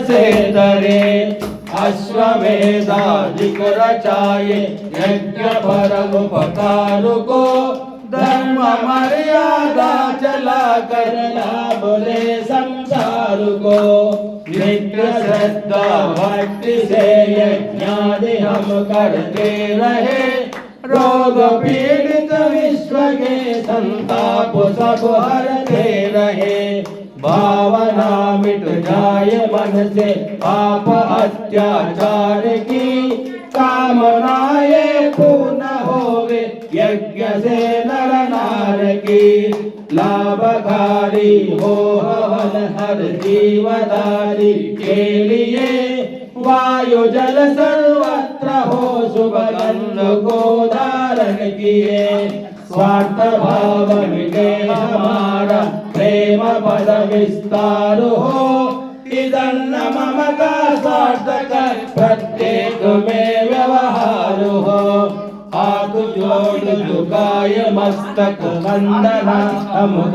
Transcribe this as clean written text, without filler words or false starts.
से तरे अश्वमेधादि को रचाए यज्ञ परम उपकार को धर्म मर्यादा चला कर लाभ ले संसार को नित्य श्रद्धा भक्ति से यज्ञादि हम करते रहे रोग पीड़ित विश्व के संताप सब हरते रहे भावना मिट जाए मन से पाप अत्याचार की कामनाएं पूर्ण होवे यज्ञ से नर नार की लाभकारी हो हवन हर जीवधारी के लिए वायु जल सर्वत्र हो सुगंध को धारण किए स्वार्थ भाव मिटे हमारा प्रेम पद विस्तार हो इदन्न मम का स्वार्थ कर प्रत्येक में व्यवहार हो हाथ जोड़ झुकाए मस्तक वंदना हम